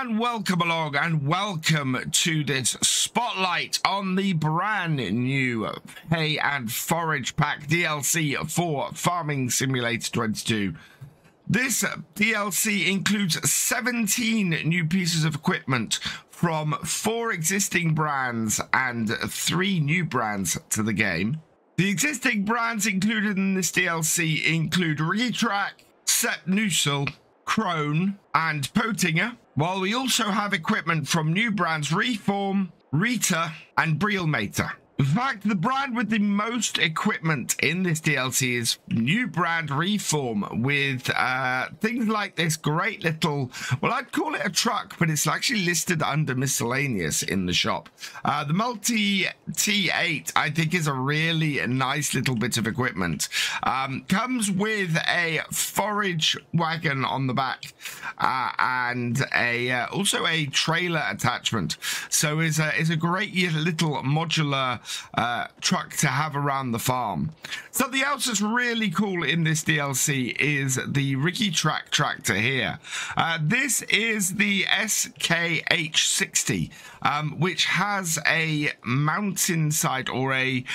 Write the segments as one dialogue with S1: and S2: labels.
S1: and welcome along and welcome to this spotlight on the brand new Pay and Forage Pack DLC for Farming Simulator 22. This DLC includes 17 new pieces of equipment from 4 existing brands and 3 new brands to the game. The existing brands included in this DLC include Retrack, Thefisherj, Crone and Potinger, while we also have equipment from new brands Reform, Rita and Breelmater. In fact, the brand with the most equipment in this DLC is new brand Reform, with things like this great little, well, I'd call it a truck, but it's actually listed under miscellaneous in the shop. The Multi T8, I think, is a really nice little bit of equipment. Comes with a forage wagon on the back and also a trailer attachment. So is a great little modular truck to have around the farm. Something else that's really cool in this DLC is the Retrack tractor here. This is the SKH60, which has a mountainside or a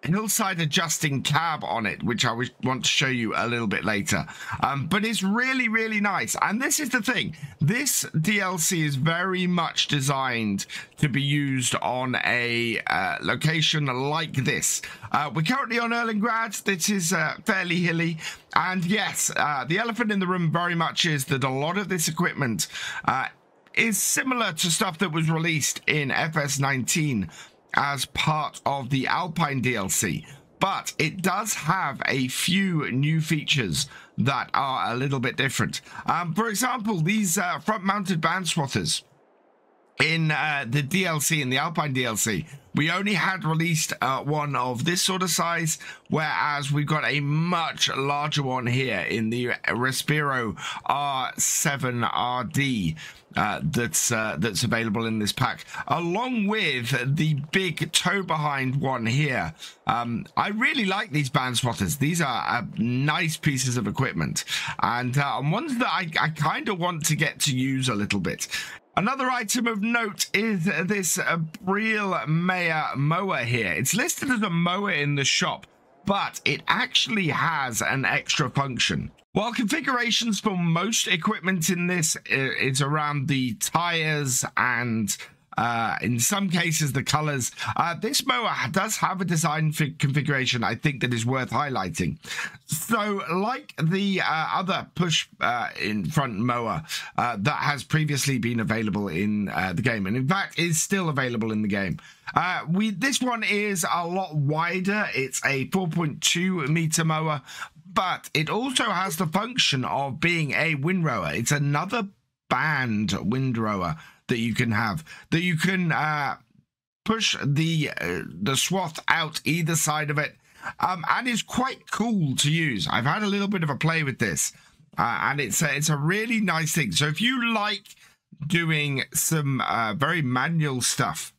S1: hillside adjusting cab on it, which I want to show you a little bit later. But it's really nice. And this is the thing, this DLC is very much designed to be used on a location like this. We're currently on Erlengrad. This is fairly hilly, and yes, the elephant in the room very much is that a lot of this equipment is similar to stuff that was released in FS19 as part of the Alpine DLC, but it does have a few new features that are a little bit different. For example, these front-mounted band swatters in the DLC, in the Alpine DLC, we only had released one of this sort of size, whereas we've got a much larger one here in the Respiro R7RD that's available in this pack, along with the big tow-behind one here. I really like these band swatters. These are nice pieces of equipment, and ones that I kind of want to get to use a little bit. Another item of note is this Breelmater mower here. It's listed as a mower in the shop, but it actually has an extra function. While configurations for most equipment in this is around the tires and in some cases the colors, this mower does have a design configuration I think that is worth highlighting. So like the other push in front mower that has previously been available in the game, and in fact is still available in the game, this one is a lot wider. It's a 4.2 meter mower, but it also has the function of being a windrower. It's another band windrower that you can have, that you can push the swath out either side of it, and is quite cool to use. I've had a little bit of a play with this, and it's a really nice thing. So if you like doing some very manual stuff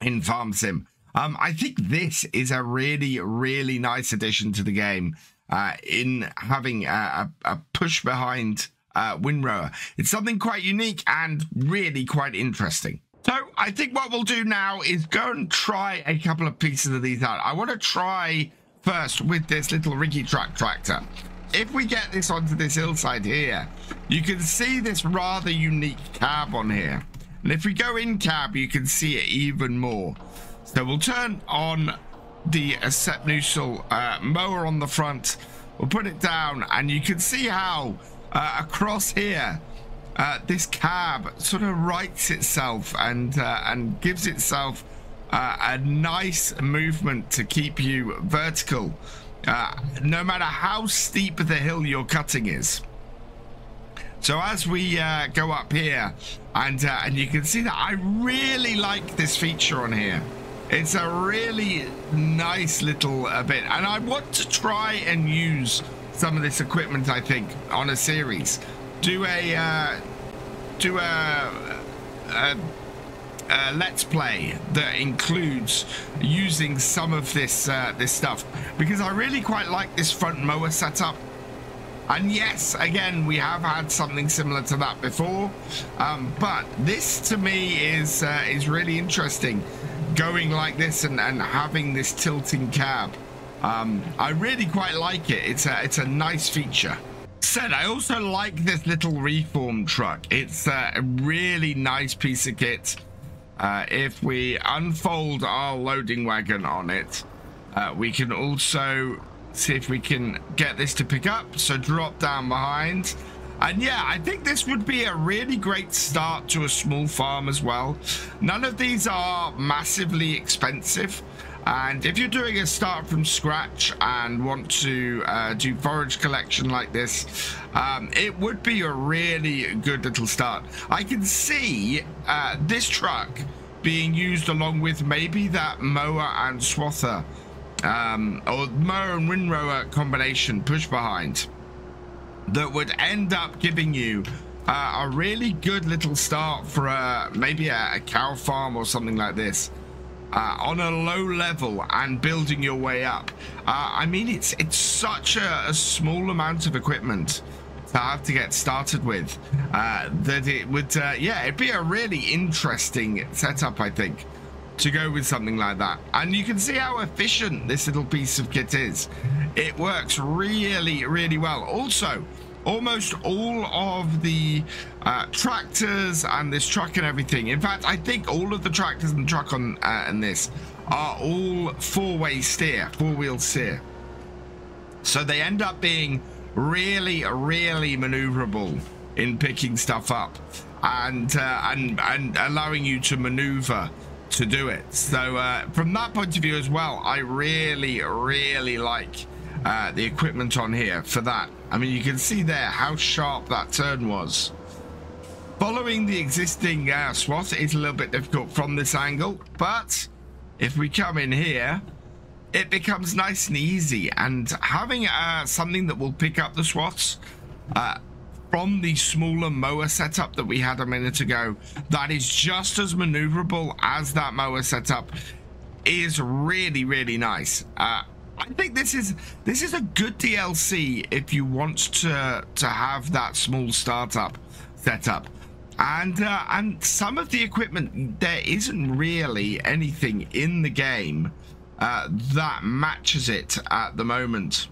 S1: in Farm Sim, I think this is a really nice addition to the game, in having a push behind windrower. It's something quite unique and really quite interesting. So I think what we'll do now is go and try a couple of pieces of these out. I want to try first with this little Retrack tractor. If we get this onto this hillside here, you can see this rather unique cab on here. And if we go in cab, you can see it even more. So we'll turn on the Thefisherj mower on the front. We'll put it down, and you can see how across here this cab sort of rights itself and gives itself a nice movement to keep you vertical, no matter how steep the hill you're cutting is. So as we go up here, and you can see that I really like this feature on here. It's a really nice little bit, and I want to try and use some of this equipment, I think, on a series. Do a let's play that includes using some of this this stuff, because I really quite like this front mower setup. And yes, again, we have had something similar to that before, but this to me is really interesting, going like this and having this tilting cab. I really quite like it. It's a nice feature. I also like this little reform truck. It's a really nice piece of kit. If we unfold our loading wagon on it, we can also see if we can get this to pick up, so drop down behind. And yeah, I think this would be a really great start to a small farm as well. None of these are massively expensive, and if you're doing a start from scratch and want to do forage collection like this, it would be a really good little start. I can see this truck being used along with maybe that mower and swather, or mower and windrower combination push behind, that would end up giving you a really good little start for maybe a cow farm or something like this, on a low level and building your way up. I mean, it's such a small amount of equipment to have to get started with, that it would yeah, it'd be a really interesting setup, I think, to go with something like that. And you can see how efficient this little piece of kit is. It works really, really well. Also, almost all of the tractors and this truck and everything, in fact, I think all of the tractors and the truck on and this are all four-wheel steer. So they end up being really, really maneuverable in picking stuff up and allowing you to maneuver to do it. So from that point of view as well, I really, really like the equipment on here for that. I mean, you can see there how sharp that turn was. Following the existing SWAT is a little bit difficult from this angle, but if we come in here, it becomes nice and easy. And having something that will pick up the SWATs from the smaller mower setup that we had a minute ago, that is just as maneuverable as that mower setup, is really, really nice. I think this is a good DLC if you want to have that small startup setup. And some of the equipment, there isn't really anything in the game that matches it at the moment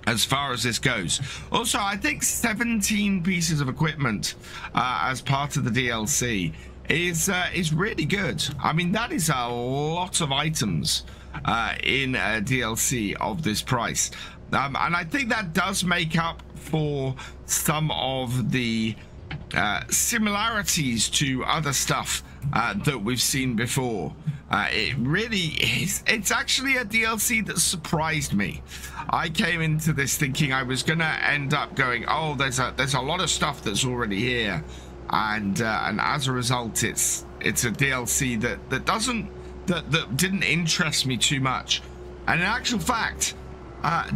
S1: as far as this goes. Also, I think 17 pieces of equipment as part of the DLC is really good. I mean, that is a lot of items in a DLC of this price, and I think that does make up for some of the similarities to other stuff that we've seen before. It really is. It's actually a DLC that surprised me. I came into this thinking I was gonna end up going, oh, there's a lot of stuff that's already here, and as a result, it's a DLC that didn't interest me too much. And in actual fact,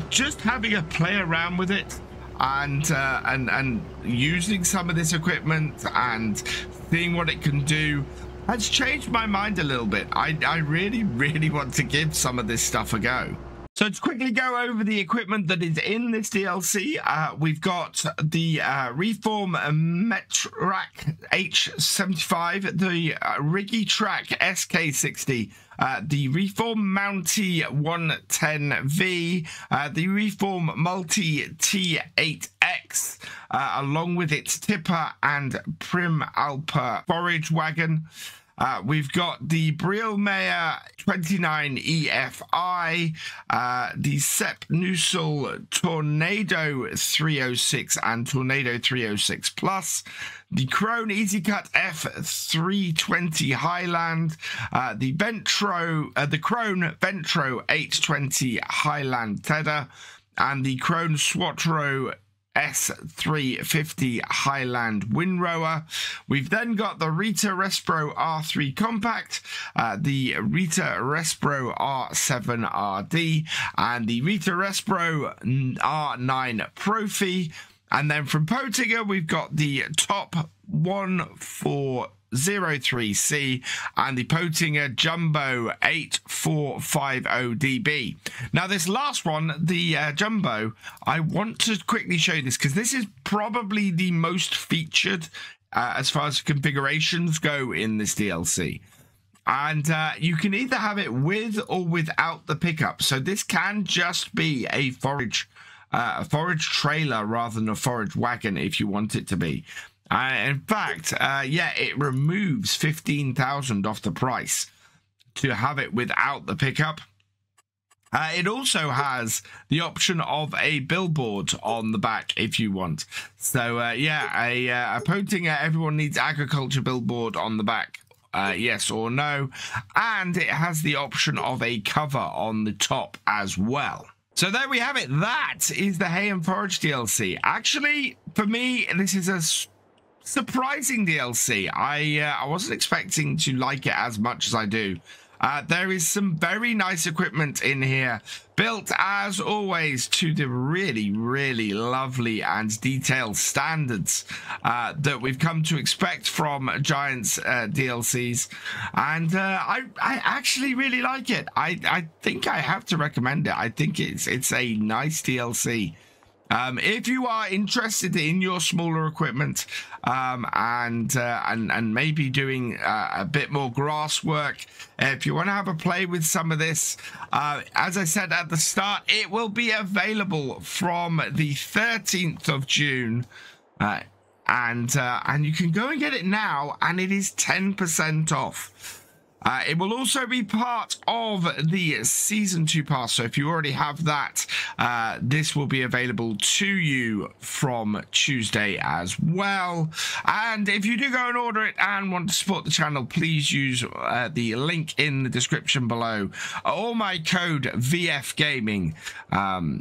S1: just having a play around with it and using some of this equipment and seeing what it can do has changed my mind a little bit. I really, really want to give some of this stuff a go. So to quickly go over the equipment that is in this DLC, we've got the Reform Metrak H75, the Rigitrack SK60, the Reform Mountie 110V, the Reform Multi T8X, along with its tipper and Prim Alpa forage wagon. We've got the Brielmeyer 29 EFI, the Sepp Nusel Tornado 306 and Tornado 306 Plus, the Krone EasyCut F320 Highland, the Krone Ventro 820 Highland Tedder, and the Krone Swatro S350 Highland Windrower. We've then got the Rita Respro R3 Compact, the Rita Respro R7 RD, and the Rita Respro R9 Profi. And then from Potinger, we've got the Top 143 03C and the Potinger Jumbo 8450DB. Now this last one, the Jumbo, I want to quickly show you this because this is probably the most featured as far as configurations go in this DLC. And you can either have it with or without the pickup. So this can just be a forage trailer rather than a forage wagon if you want it to be. In fact, yeah, it removes 15,000 off the price to have it without the pickup. It also has the option of a billboard on the back if you want. So yeah, a Potinger Everyone Needs Agriculture billboard on the back. Yes or no, and it has the option of a cover on the top as well. So there we have it. That is the Hay and Forage DLC. Actually, for me, this is a surprising DLC. I wasn't expecting to like it as much as I do. There is some very nice equipment in here, built as always to the really, really lovely and detailed standards that we've come to expect from Giants DLCs, and I actually really like it. I think I have to recommend it. I think it's a nice DLC. If you are interested in your smaller equipment and maybe doing a bit more grass work, if you want to have a play with some of this, as I said at the start, it will be available from the 13th of June. And you can go and get it now, and it is 10% off. It will also be part of the Season 2 pass, so if you already have that, this will be available to you from Tuesday as well. And if you do go and order it and want to support the channel, please use the link in the description below, or my code VFGaming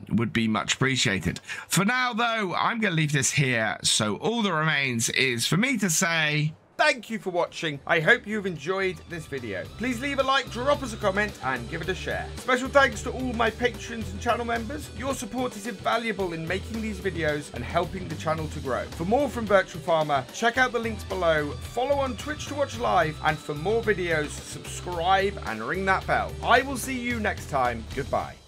S1: would be much appreciated. For now, though, I'm going to leave this here, so all that remains is for me to say...
S2: Thank you for watching. I hope you've enjoyed this video. Please leave a like, drop us a comment, and give it a share. Special thanks to all my patrons and channel members. Your support is invaluable in making these videos and helping the channel to grow. For more from Virtual Farmer, check out the links below, follow on Twitch to watch live, and for more videos, subscribe and ring that bell. I will see you next time. Goodbye.